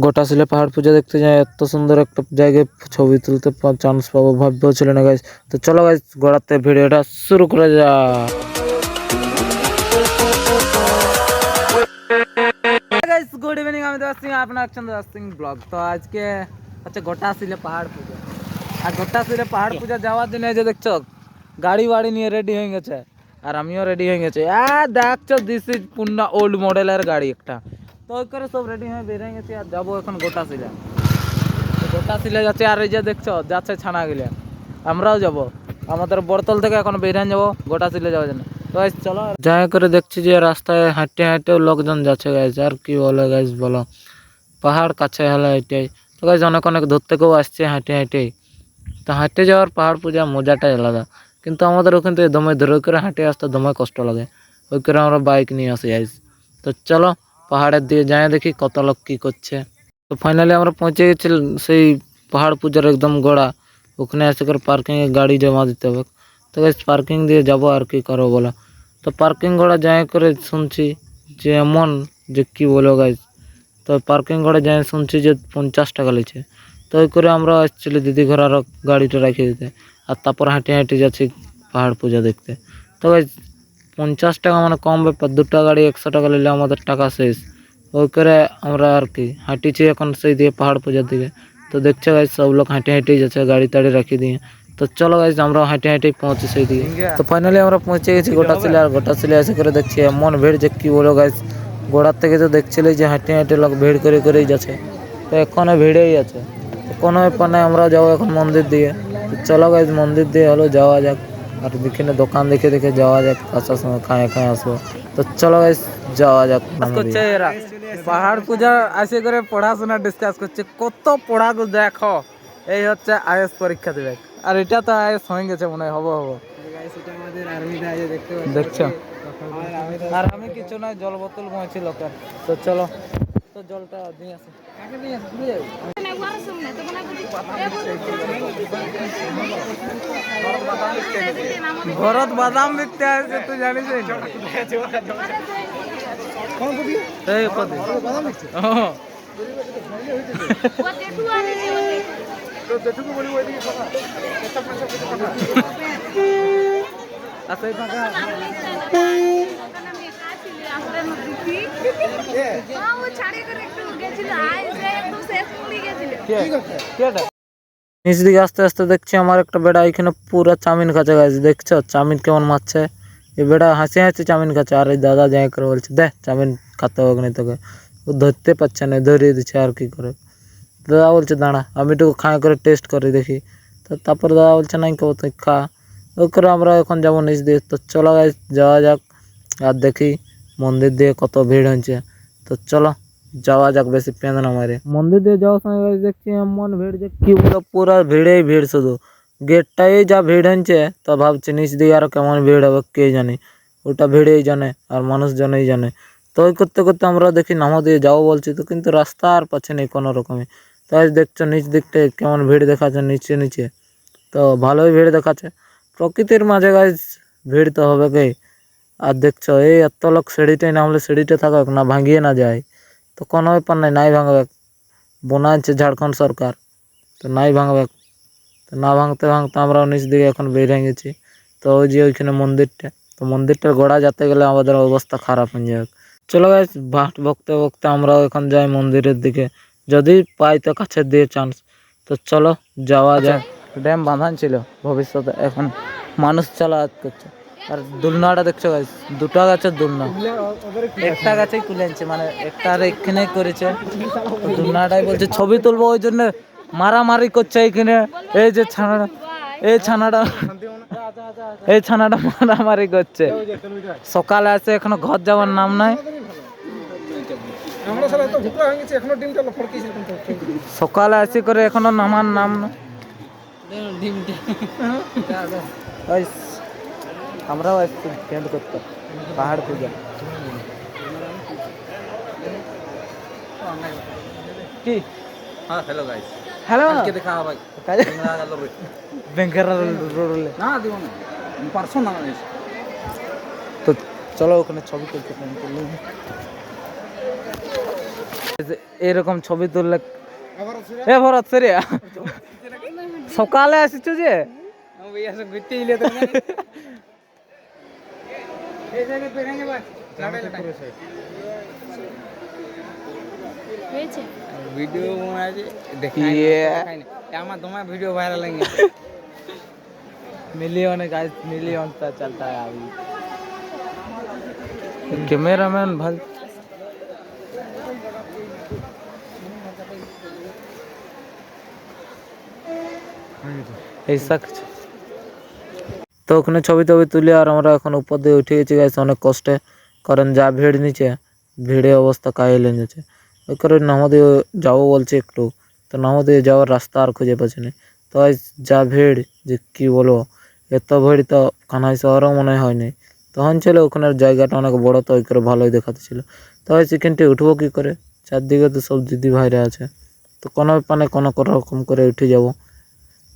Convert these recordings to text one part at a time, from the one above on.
গোটা শিলে পাহাড় পূজা দেখতে যাই, এত সুন্দর একটা জায়গায় ছবি তুলতে চান্স পাবো ভাবতেও ছিল না গাইস। তো চলো গাইস গোড়াতে ভিডিওটা শুরু করা যাক। গাইস গুড ইভিনিং, আমি দাস সিং, আপনার আছেন দাস সিং ব্লগ। তো আজকে হচ্ছে গোটা শিলে পাহাড় পূজা, আর গোটা শিলে পাহাড় পূজা যাওয়ার জন্য এই যে দেখছো গাড়ি বাড়ি নিয়ে রেডি হয়ে গেছে, আর আমিও রেডি হয়ে গেছি। দেখছো দিস ইজ পূর্ণ ওল্ড মডেলের গাড়ি একটা। তো ওই করে সব রেডি হয়ে বেরিয়ে গেছি আর যাবো এখন গোটা শিলা। গোটা শিলা যাচ্ছে, আর এই যে দেখছো যাচ্ছে ছানা গিলে, আমরাও যাব। আমাদের বড়তল থেকে এখন বেরিয়ে যাবো গোটা শিলে যাওয়ার জন্য। তো গাইস চলো, যাই করে দেখছি যে রাস্তায় হাঁটতে হাঁটেও লোকজন যাচ্ছে গাইস। আর কি বলে গাইস বলো, পাহাড় কাছে হলো এটাই। তো গাইস অনেক অনেক দূর থেকেও আসছে হাঁটে হাঁটেই। তো হাঁটতে যাওয়ার পাহাড় পূজা মজাটাই আলাদা, কিন্তু আমাদের ওখান থেকে দমে ধরে করে হাঁটে আসতে দমে কষ্ট লাগে, ওই করে আমরা বাইক নিয়ে আসি গাইস। তো চলো পাহাড়ের দিয়ে যাই দেখি কত লোক কী করছে। তো ফাইনালি আমরা পৌঁছে গেছি সেই পাহাড় পূজার একদম গোড়া। ওখানে এসে করে পার্কিংয়ে গাড়ি জমা দিতে হবে। তো গাইস পার্কিং দিয়ে যাবো আর কি করবো বলো। তো পার্কিং গোড়া যাই করে শুনছি যে এমন যে কী বলো গাইস। তো পার্কিং ঘরে যাই শুনছি যে 50 টাকা লিছে। তো ওই করে আমরা আসছিলি দিদি ঘর আরও গাড়িটা রেখে দিতে, আর তারপর হাঁটে হাঁটে যাচ্ছি পাহাড় পূজা দেখতে। তো গাইস 50 টাকা মানে কম ব্যাপার, দুটো গাড়ি 100 টাকা নিলে আমাদের টাকা শেষ। ওই করে আমরা আর কি হাঁটিছি এখন সেই দিয়ে পাহাড় পূজার দিকে। তো দেখছো গাইস সব লোক হাঁটে হেঁটেই যাচ্ছে গাড়ি টাড়ি রাখি দিয়ে। তো চলো গাইস আমরা হাঁটে হেঁটেই পৌঁছে সেই দিকে। তো ফাইনালি আমরা পৌঁছে গেছি গোটা শিলে, আর গোটা শিলে এসে করে দেখছি এমন ভিড় যে কি বলো গাইস। গোড়ার থেকে তো দেখছিলি যে হাঁটে হাঁটে লোক ভিড় করে করেই যাচ্ছে। তো এখনও ভিড়েই আছে। তো কোনো ব্যাপার নাই, আমরা যাবো এখন মন্দির দিয়ে। তো চলো গাইস মন্দির দিয়ে হলো যাওয়া যাক, আর এখানে দোকান দেখে দেখে যাওয়া যাক, আসার সময় খায় খায় আসবো। তো চলো গাইস যাওয়া যাক। এরা পাহাড় পূজা আসে করে পড়াশোনা ডিসকাস করছে, কত পড়াগো দেখো। এই হচ্ছে আইএস পরীক্ষা দেবে, আর এটা তো আইএস হয়ে গেছে মনে হয়, হবো হবো দেখছো। আর আমি কিছু নয়, জল বোতল বইছি লোকের। তো চলো তো জলটা দিয়ে আসে। ঘরত বাদাম বিকতে আসছে, তুই জানিস নিচ দিকে আস্তে আস্তে দেখছি আমার একটা বেড়া এখানে পুরো চাউমিন খাচ্ছে গাছ। দেখছো চাউমিন কেমন মারছে, এই বেড়া হাসি হাসি চাউমিন খাচ্ছে। আর এই দাদা যাই করে বলছে দেখ চাউমিন খাতে হোক নি তোকে, ও ধরতে পারছে না, ধরিয়ে দিচ্ছে আর কি করে। দাদা বলছে দাঁড়া আমি একটু খায় করে টেস্ট করে দেখি। তো তারপর দাদা বলছে নাই কেবো তুই খা। ওই করে আমরা এখন যাবো নিচ দিয়ে। তো চলো গাছ যাওয়া যাক, আর দেখি মন্দির দিয়ে কত ভিড় হয়েছে। তো চলো যাওয়া যাক, বেশি পেঁদ না মারে। মন্দির দিয়ে যাওয়ার সময় দেখছি এমন ভিড় যে কি বলো, পুরো ভিড়েই ভিড়, শুধু গেটটাই যা ভিড় হয়েছে। তো ভাবছি নিচ দিয়ে আরো কেমন ভিড় হবে কে জানে, ওটা ভিড়েই জানে আর মানুষজনেই জানে। তো ওই করতে করতে আমরা দেখি নামো দিয়ে যাবো বলছি, তো কিন্তু রাস্তা আর পাচ্ছে নেই কোনো রকমে। তাই দেখছো নিচ দিকটায় কেমন ভিড় দেখাচ্ছে নিচে নিচে, তো ভালোই ভিড় দেখাচ্ছে। প্রকৃতির মাঝে গাছ ভিড় তো হবে কে। আর দেখছো এই এত লোক সিঁড়িটাই নামলে সিঁড়িটা থাকুক না, ভাঙিয়ে না যায়। তো কোনো ব্যাপার নাই ভাঙবে, বোনাচ্ছে ঝাড়খণ্ড সরকার, তো নাই ভাঙবে। তো না ভাঙতে ভাঙতে আমরাও নিচ দিকে এখন বেরিয়ে গেছি। তো ওই যে ওইখানে মন্দিরটা, তো মন্দিরটার গোড়া যেতে গেলে আমাদের অবস্থা খারাপ হয়ে যাবে। চলো গাইস ভাট বকতে বকতে আমরাও এখন যাই মন্দিরের দিকে, যদি পাই তো কাছের দিয়ে চান্স। তো চলো যাওয়া যায়। ড্যাম বাঁধান ছিল ভবিষ্যতে, এখন মানুষ চালাত করছে। আর দুলনাটা দেখছো গাইস, দুটো গাছের দুলনা, একটা গাছেই তুলে আনছে, মানে একটা আর এখানে করেছে। দুলনাটাই বলছে ছবি তুলবো, ওই জন্য মারামারি করছে এখানে। এই যে ছানাটা, এই ছানাটা, এই ছানাটা মারামারি করছে। সকালে আছে এখনো ঘর যাওয়ার নাম নাই। সকালে আসি করে এখনো নামার নাম না। আমরাও আসছি কেন্দ্র করতে পাহাড় পূজা। কি হ্যালো গাইস, হ্যালো আজকে দেখা হবে ব্যাংকের রোলে না দিব না পারছো না। তো চলো ওখানে ছবি তুলতে। এরকম ছবি তুললে এ ভরত সেরিয়া সকালে আসিছু যে ভিডিও বানাইছে আমার তোমার ভিডিও ভাইরাল হয়ে গেছে मिलियन है गाइस मिलियन तक चलता है अभी कैमरामैन भाई ऐसा কিছু তো ওখানে ছবি টবি তুলে আর আমরা এখন উপর দিয়ে উঠে গেছি গাইস অনেক কষ্টে, কারণ যা ভিড় নিচে ভিড়ে অবস্থা কাহিল নিচে ওই কারণে নামাদে যাবো বলছে একটু, তো নামাদে যাওয়ার রাস্তা আর খুঁজে পাচ্ছি না। তো যা ভিড় যে কি বলবো, এত ভিড় তো কানাই শহরেও মনে হয়নি। তখন ছিল ওখানের জায়গাটা অনেক বড়, তো ওই করে ভালোই দেখাতে ছিল। তো সেখানটি উঠবো কী করে, চারদিকে তো সব দিদি ভাইরা আছে, তো কোনো পানে কোনো রকম করে উঠে যাব।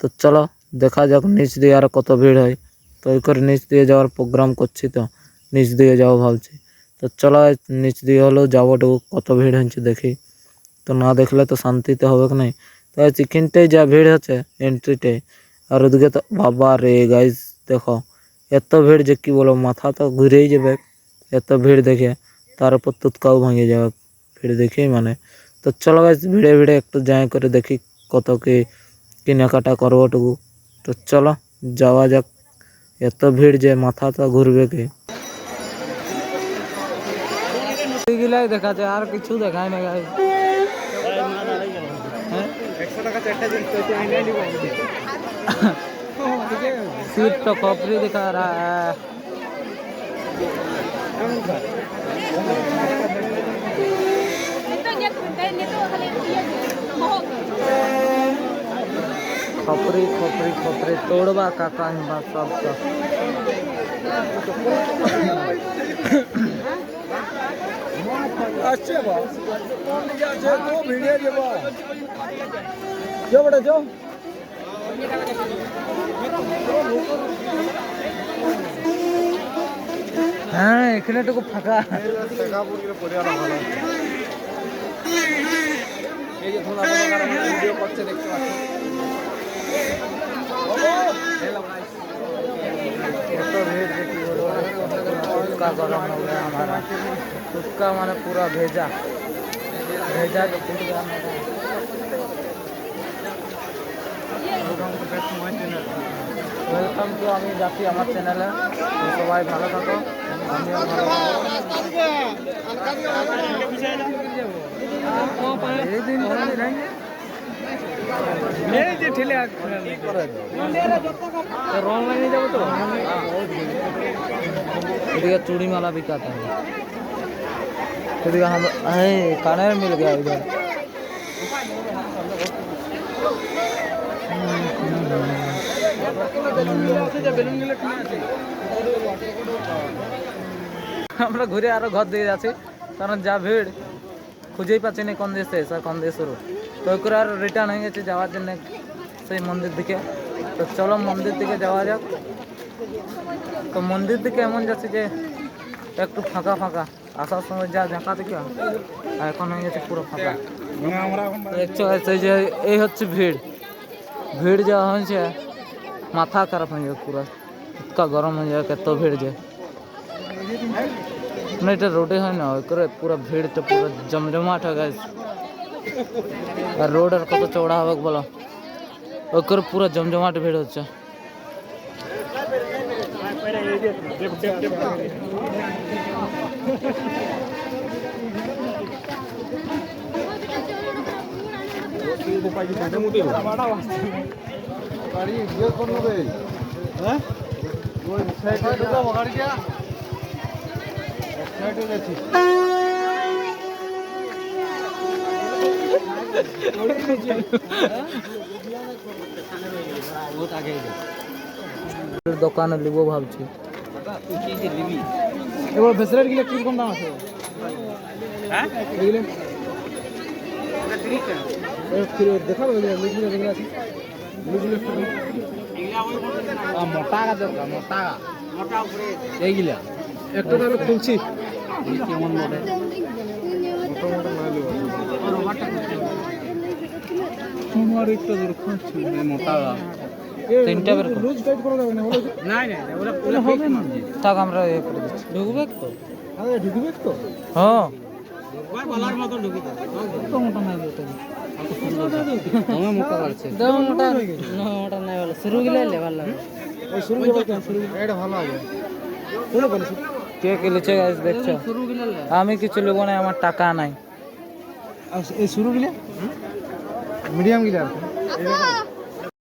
তো চলো দেখা যাক নিচ দিয়ে আর কত ভিড় হয়। তো ওই করে নিচ দিয়ে যাওয়ার প্রোগ্রাম করছি, তো নিচ দিয়ে যাবো ভাবছি। তো চলো নিচ দিয়ে হলেও যাবো, কত ভিড় হচ্ছে দেখি, তো না দেখলে তো শান্তিতে হবে কি নাই। তো চিকেনটাই যা ভিড় হচ্ছে এন্ট্রিটাই, আর ওদিকে তো বাবা রে গাইস দেখো এত ভিড় যে কি বলবো, মাথা তো ঘুরেই যাবে এত ভিড় দেখে, তার উপর তুৎকাও ভেঙে যাবে ভিড় দেখেই মানে। তো চলো গাইস ভিড়ে ভিড়ে একটু যাই করে দেখি কত কি কেনাকাটা করবো টুকু। তো চলো যাওয়া যাক, এত ভিড় যে মাথা তো ঘুরবে কি। এগুলাই দেখা যায় আর কিছু দেখায় না গাইস। 100 টাকা চারটা জিনিস তো এনে নিব सीट तो खोपड़ी दिखा रहा है। खोपड़ी खोपड़ी खोपड़ी तोड़वा का काम बा सबका। अच्छा बा कौन जा जे तो वीडियो देबा जो बड़ा जो হ্যাঁ এখানে টুকু ফাঁকা এই যে তোমরা ভিডিও করতে দেখতে পাচ্ছ उसका गरम हो गया हमारा, उसका मैंने पूरा भेजा भेजा तो टूट गया हमारा। ওয়েলকাম টু আমি জাতি আমার চ্যানেলে, সবাই ভালো থাকো আমিও ভালো থাকো। এই দিন রং লাইনে যাবো তো, এদিকে चूड़ी माला बिकाता है, एदिके हम कानेर मिल गया इधर। আমরা ঘুরে আরো ঘর দিয়ে যাচ্ছি, কারণ যা ভিড় খুঁজেই পাচ্ছি না কোন দেশ থেকে কোন দেশ শুরু। তো ওই করে আর রিটার্ন হয়ে গেছে যাওয়ার জন্য সেই মন্দির দিকে। তো চলো মন্দির দিকে যাওয়া যাক। তো মন্দির দিকে এমন যাচ্ছে যে একটু ফাঁকা ফাঁকা, আসার সময় যা ঝাঁকা থেকে আর এখন হয়ে গেছে পুরো ফাঁকা। দেখছো সেই যে এই হচ্ছে ভিড়, ভিড় যা হয়েছে মাথা খারাপ হয়ে যাবে পুরো, ইতকা গরম হয়ে যাবে এত ভিড় যে না এটা রোডে হয় না, ওই করে পুরো ভিড়টা পুরো জমজমাট হয়ে গেছে। আর রোড আর কত চওড়া হবে বলো, ওই করে পুরো জমজমাট ভিড় হচ্ছে। দোকানে লিবো ভাবছি। এবার ভেসরেট গিলে কি রকম দাম আছে? হ্যাঁ এগুলো দেখাবো লিগুলো যেগুলো আছে মোটা দরকার, মোটা মোটা উপরে এইগুলা একটা খুলছি কেমন মোটা মোটা মোটা না তোমার একটা দরকার ছিল মোটা তিনটা বের কর লুজ টাইট করা যাবে না বলে না ওরা হবে না থাক আমরা এ করে দিচ্ছি ঢুকবে তো আরে ঢুকবে তো হ্যাঁ ভাই বলার মত ঢুকি তো মোটা নাই বলতে তুমি মোটা লাগছে দাও মোটা মোটা নাই বলে শুরু গিলে লেভেল লাগে ওই শুরু হবে কেন শুরু এটা ভালো হবে শুরু করে কে কে লিখে গাইস দেখছো শুরু গিলে আমি কিছু নেব না আমার টাকা নাই এই শুরু গিলে মিডিয়াম গিলে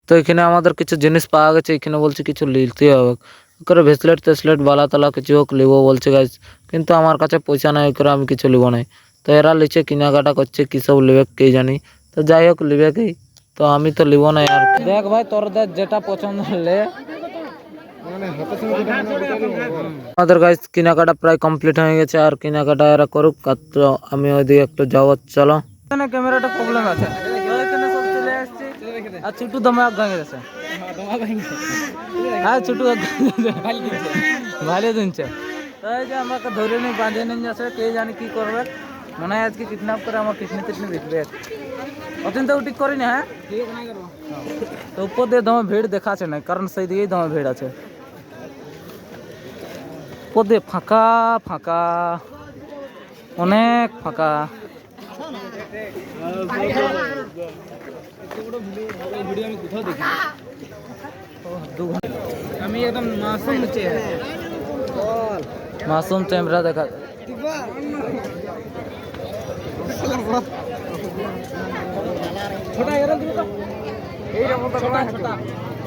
তো এখানে আমাদের কিছু জিনিস পাওয়া গেছে এখানে বলছে কিছু নিতে হবে করে ভেসলেট টেসলেট বালা তালা কিছু হোক লিব বলছে গাইস কিন্তু আমার কাছে পয়সা নাই করে আমি কিছু লিব নাই তো এরা লিচে কেনাকাটা করছে কী সব লিবে কে জানি তো যাই হোক লিবে কি তো আমি তো লিব না আর দেখ ভাই তোর দেখ যেটা পছন্দ লে মানে হাতে সঙ্গে যেটা আমাদের গাইস কেনাকাটা প্রায় কমপ্লিট হয়ে গেছে আর কেনাকাটা এরা করুক তো আমি ওইদিকে একটু যাবো চলো এখানে ক্যামেরাটা প্রবলেম আছে এখানে সব চলে আসছে আর ছোটু দমে গাঙে গেছে হ্যাঁ ছোটু ভালো দিনছে তো এই যে আমাকে ধরে নিয়ে বাঁধে নিয়ে যাচ্ছে কে জানি কি করবে মনে হয় আজকে কিডন্যাপ করে আমার কিডনি টিডনি দেখবে অত্যন্ত ঠিক করিনি হ্যাঁ তো উপর দিয়ে দমে ভিড় দেখাচ্ছে না কারণ সেই দিকেই দমে ভিড় আছে উপর দিয়ে ফাঁকা ফাঁকা অনেক ফাঁকা আমি একদম মাসুম চেহারা দেখা ছোটা এরকম দিও তো এই রকমটা করা আছে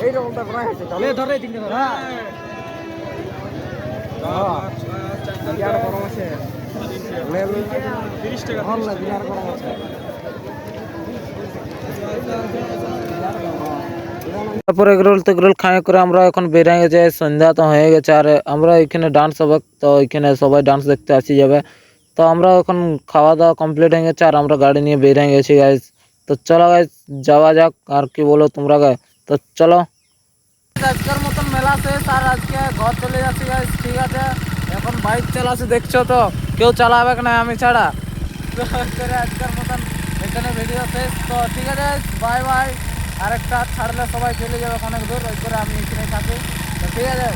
এই রকমটা করা আছে চলে ধরে তিনটে ধরে হ্যাঁ বিরাট গরম আছে লেল 30 টাকা ভালো লাগে বিরাট গরম আছে তারপর এগরোল টেগরোল খাই করে আমরা এখন বেরিয়ে যাই সন্ধ্যা তো হয়ে গেছে আর আমরা এখানে ডান্স হবে তো এখানে সবাই ডান্স দেখতে আসি যাবে তো আমরা এখন খাওয়া দাওয়া কমপ্লিট হয়ে গেছে আর আমরা গাড়ি নিয়ে বেরিয়ে গেছি গাইজ তো চলো গাইজ যাওয়া যাক আর কি বলো তোমরা গায়ে তো চলো আজকের মতন মেলা শেষ আর আজকে ঘর চলে যাচ্ছি গাইজ ঠিক আছে এখন বাইক চালাচ্ছে দেখছো তো কেউ চালাবে না আমি ছাড়া তো আজকের মতন এখানে ভিডিও শেষ তো ঠিক আছে বাই বাই আরেকটা ছাড়লে সবাই চলে যাবে অনেক দূর ওই করে আমি এখানে থাকি তো ঠিক আছে